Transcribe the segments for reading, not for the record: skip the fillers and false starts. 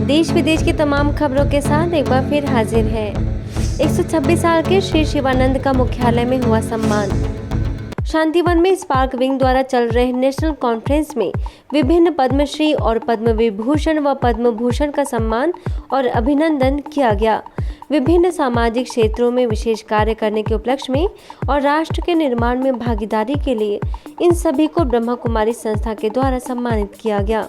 देश विदेश की तमाम खबरों के साथ एक बार फिर हाजिर है। 126 साल के श्री शिवानंद का मुख्यालय में हुआ सम्मान। शांतिवन में स्पार्क विंग द्वारा चल रहे नेशनल कॉन्फ्रेंस में विभिन्न पद्मश्री और पद्म विभूषण व पद्म भूषण का सम्मान और अभिनंदन किया गया। विभिन्न सामाजिक क्षेत्रों में विशेष कार्य करने के उपलक्ष्य में और राष्ट्र के निर्माण में भागीदारी के लिए इन सभी को ब्रह्मा कुमारी संस्था के द्वारा सम्मानित किया गया।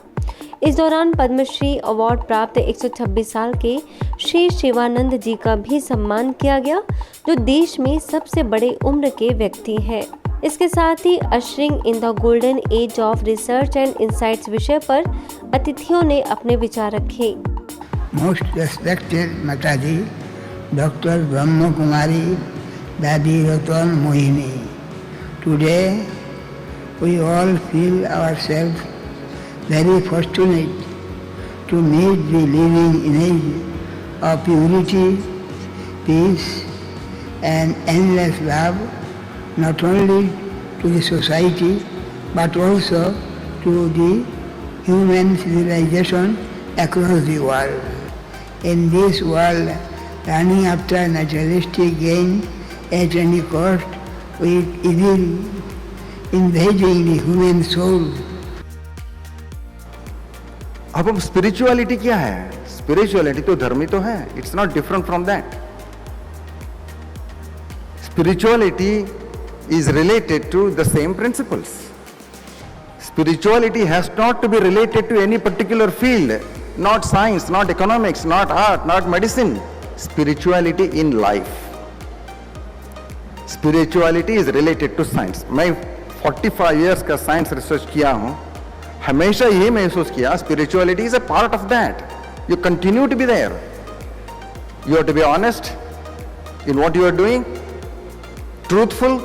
इस दौरान पद्मश्री अवार्ड प्राप्त 126 साल के श्री शिवानंद जी का भी सम्मान किया गया, जो देश में सबसे बड़े उम्र के व्यक्ति हैं। इसके साथ ही ushering in the golden age of research and insights विषय पर अतिथियों ने अपने विचार रखे। मोस्ट रेस्पेक्टेड माताजी doctor Brahma Kumari Dadi Ratan Mohini, today we all feel ourselves very fortunate to meet the living image of purity, peace and endless love, not only to the society but also to the human civilization across the world. In this world, running after materialistic gain at any cost with evil invading the human soul. अब हम spirituality क्या है? Spirituality तो धर्म ही तो है। It's not different from that. Spirituality is related to the same principles. Spirituality has not to be related to any particular field, not science, not economics, not art, not medicine. Spirituality in life, spirituality is related to science. मैं 45 years का science research किया हूं, हमेशा ये महसूस किया spirituality is a part of that. You continue to be there, you have to be honest in what you are doing, truthful,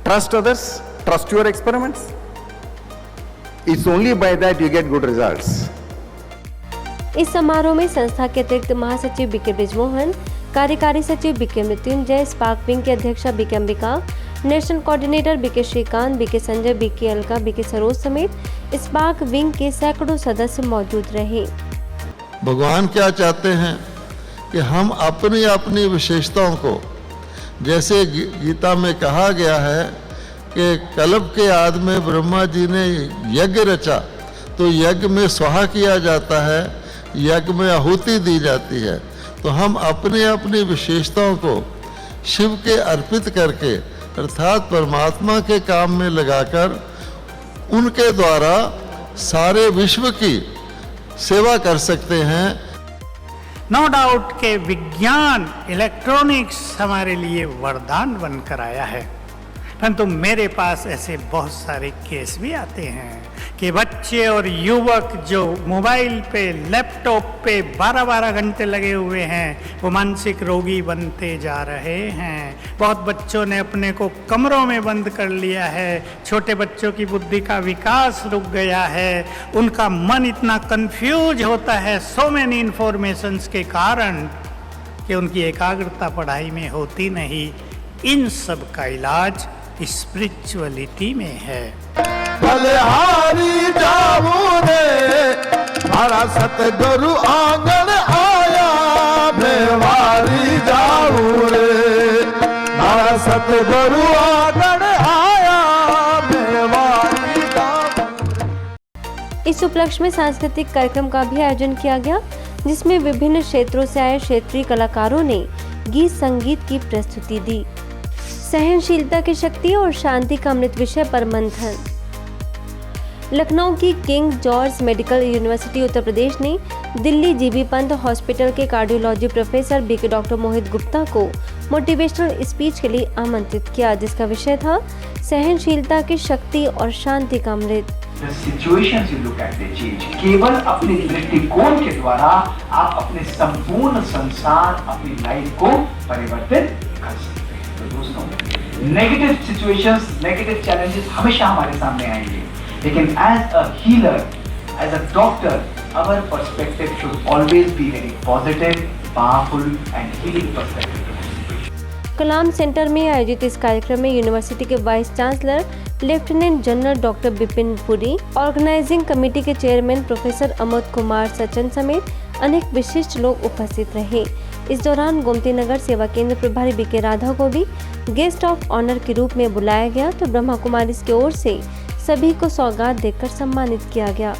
trust others, trust your experiments. It's only by that you get good results. इस समारोह में संस्था के अतिरिक्त महासचिव BK Brijmohan, कार्यकारी सचिव BK Mrityunjay, spark wing के अध्यक्षा BK Ambika, national coordinator BK Shrikant, BK Sanjay, BK Alka, BK Saroj समेत स्पार्क विंग के सैकड़ों सदस्य मौजूद रहे। भगवान क्या चाहते हैं कि हम अपनी अपनी विशेषताओं को, जैसे गीता में कहा गया है कि कल्प के आदि में ब्रह्मा जी ने यज्ञ रचा, तो यज्ञ में स्वाहा किया जाता है, यज्ञ में आहुति दी जाती है। तो हम अपनी अपनी विशेषताओं को शिव के अर्पित करके अर्थात परमात्मा के काम में लगाकर उनके द्वारा सारे विश्व की सेवा कर सकते हैं। नो डाउट के विज्ञान, इलेक्ट्रॉनिक्स हमारे लिए वरदान बनकर आया है, परंतु मेरे पास ऐसे बहुत सारे केस भी आते हैं कि बच्चे और युवक जो मोबाइल पे, लैपटॉप पे 12-12 घंटे लगे हुए हैं, वो मानसिक रोगी बनते जा रहे हैं। बहुत बच्चों ने अपने को कमरों में बंद कर लिया है, छोटे बच्चों की बुद्धि का विकास रुक गया है, उनका मन इतना कंफ्यूज होता है सो मेनी इन्फॉर्मेशंस के कारण कि उनकी एकाग्रता पढ़ाई में होती नहीं। इन सब का इलाज स्पिरिचुअलिटी में है। बलिहारी जाऊं रे, मारा सतगुरु आंगन आया, मेवारी जाऊं रे, मारा सतगुरु आंगन आया, मेवारी जाऊं। इस उपलक्ष्य में सांस्कृतिक कार्यक्रम का भी आयोजन किया गया, जिसमें विभिन्न क्षेत्रों से आए क्षेत्रीय कलाकारों ने गीत संगीत की प्रस्तुति दी। सहनशीलता की शक्ति और शांति का अमृत विषय पर मंथन। लखनऊ की king George medical university Uttar Pradesh ने दिल्ली जीबी पंत हॉस्पिटल के कार्डियोलॉजी प्रोफेसर बीके डॉक्टर मोहित गुप्ता को मोटिवेशनल स्पीच के लिए आमंत्रित किया, जिसका विषय था सहनशीलता की शक्ति और शांति का अमृत। Situations you look at they change. केवल अपने दृष्टिकोण के द्वारा आप अपने संपूर्ण संसार, अपनी लाइफ को परिवर्तित कर सकते हैं। तो दोस्तों, नेगेटिव सिचुएशंस, नेगेटिव चैलेंजेस हमेशा हमारे सामने आएंगे, लेकिन as a healer, as a doctor, our perspective should always be very positive, powerful and healing perspective. Kalam centre में आयोजित इस कार्यक्रम में यूनिवर्सिटी के vice chancellor lieutenant general doctor Bipin Puri, organising committee के चेयरमैन प्रोफेसर अमोद कुमार सचन समेत अनेक विशिष्ट लोग उपस्थित रहे। इस दौरान गोमती नगर सेवा केंद्र प्रभारी बीके राधा को भी गेस्ट ऑफ ऑनर के रूप में बुलाया गया, तो ब्रह्मा कुमारी की ओर से सभी को सौगात देकर सम्मानित किया गया।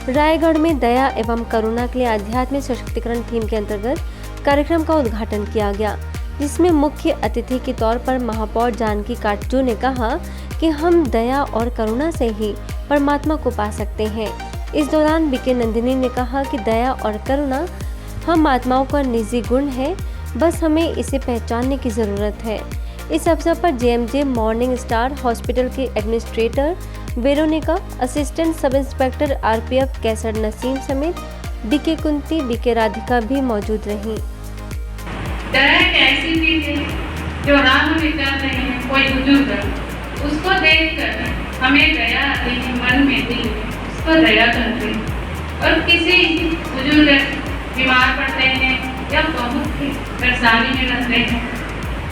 रायगढ़ में दया एवं करुणा के लिए आध्यात्मिक सशक्तिकरण थीम के अंतर्गत कार्यक्रम का उद्घाटन किया गया, जिसमें मुख्य अतिथि के तौर पर महापौर जानकी काटजू ने कहा कि हम दया और करुणा से ही परमात्मा को पा सकते हैं। इस दौरान बीके नंदिनी ने कहा कि दया और करुणा हम आत्माओं का निजी गुण है, बस हमें इसे पहचानने की जरूरत है। इस अवसर पर जेएमजे मॉर्निंग स्टार हॉस्पिटल के administrator Veronica, assistant sub inspector RPF Qaiser Naseem समेत बीके कुंती, बीके राधिका भी मौजूद रहीं। दया एक ऐसी चीज है जो राह में चल रहे हैं कोई बुजुर्ग, उसको देखकर हमें दया आती है, मन में दिल उसको दया करते हैं। और किसी बुजुर्ग बीमार पड़ते हैं या बहुत परेशानी में रहते हैं,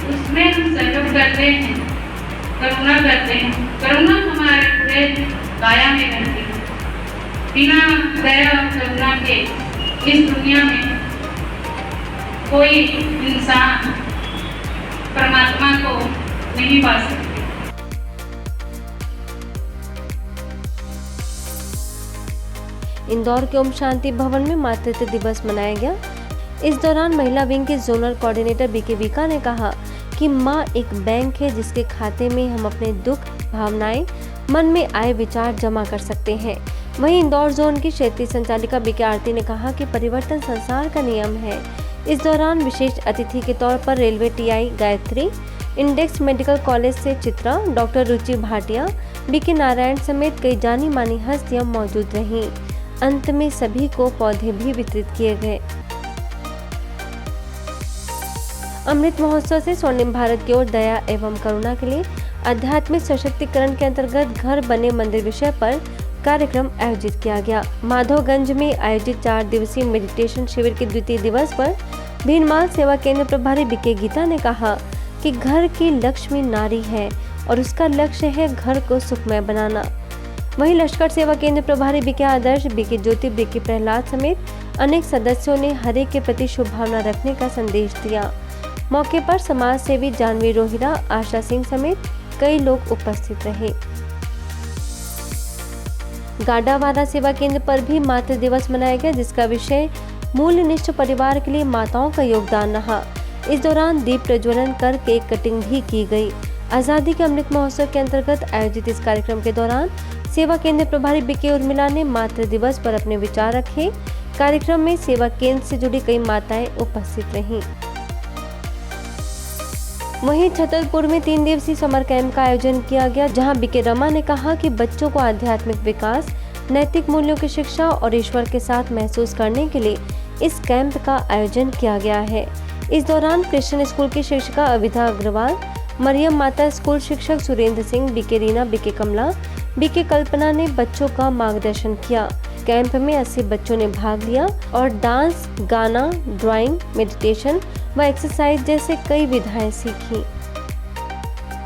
उसमें हम सहयोग करते हैं, करुणा करते हैं। करुणा हमारे पूरे काया में रहती है। बिना दया और करुणा के इस दुनिया में कोई इंसान परमात्मा को नहीं पा सकते। इंदौर के ओम शांति भवन में मातृत्व दिवस मनाया गया। इस दौरान महिला विंग के जोनल कोऑर्डिनेटर बीके विका ने कहा कि माँ एक बैंक है जिसके खाते में हम अपने दुख, भावनाएं, मन में आए विचार जमा कर सकते हैं। वहीं इंदौर जोन की क्षेत्रीय संचालिका बीके आरती ने कहा कि परिवर्तन संसार का नियम है। इस दौरान विशेष अतिथि के तौर पर railway TI Gayatri, index medical college से चित्रा, डॉक्टर रुचि भाटिया, बीके नारायण समेत कई जानी मानी हस्तियां मौजूद रहीं। अंत में सभी को पौधे भी वितरित किए गए। अमृत महोत्सव से स्वर्णिम भारत की ओर दया एवं करुणा के लिए आध्यात्मिक सशक्तिकरण के अंतर्गत घर बने मंदिर विषय पर कार्यक्रम आयोजित किया गया। माधवगंज में आयोजित 4 दिवसीय मेडिटेशन शिविर के द्वितीय दिवस पर भीनमाल सेवा केंद्र प्रभारी बीके गीता ने कहा कि घर की लक्ष्मी नारी है और उसका लक्ष्य है घर को सुखमय बनाना। वहीं लश्कर सेवा केंद्र प्रभारी बीके आदर्श, बीके ज्योति, बीके प्रहलाद समेत अनेक सदस्यों ने हरे के प्रति शुभ भावना रखने का संदेश दिया। मौके पर समाज सेवी जानवी रोहिरा, आशा सिंह समेत कई लोग उपस्थित रहे। गाडावारा सेवा केंद्र पर भी मातृ दिवस मनाया गया, जिसका विषय मूल्यनिष्ठ परिवार के लिए माताओं का योगदान रहा। इस दौरान दीप प्रज्वलन कर केक कटिंग भी की गई। आजादी के अमृत महोत्सव के अंतर्गत आयोजित इस कार्यक्रम के दौरान सेवा केंद्र प्रभारी बीके उर्मिला ने मातृ दिवस पर अपने विचार रखे। कार्यक्रम में सेवा केंद्र से जुड़ी कई माताएं उपस्थित रहीं। वहीं छतरपुर में 3 दिवसीय समर कैंप का आयोजन किया गया, जहां बीके रमा ने कहा कि बच्चों को आध्यात्मिक विकास, नैतिक मूल्यों की शिक्षा और ईश्वर के साथ महसूस करने के लिए इस कैंप का आयोजन किया गया है। इस दौरान क्रिश्चियन स्कूल की शिक्षिका अविधा अग्रवाल, मरियम माता स्कूल शिक्षक सुरेंद्र सिंह, बीके रीना, बीके कमला, बीके कल्पना ने बच्चों का मार्गदर्शन किया। कैंप में 80 बच्चों ने भाग लिया और डांस, गाना, ड्राइंग, मेडिटेशन व एक्सरसाइज जैसे कई विधाएं सीखी।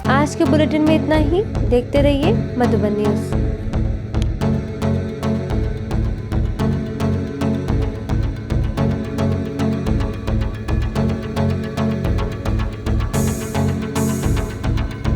आज के बुलेटिन में इतना ही। देखते रहिए मधुबन न्यूज।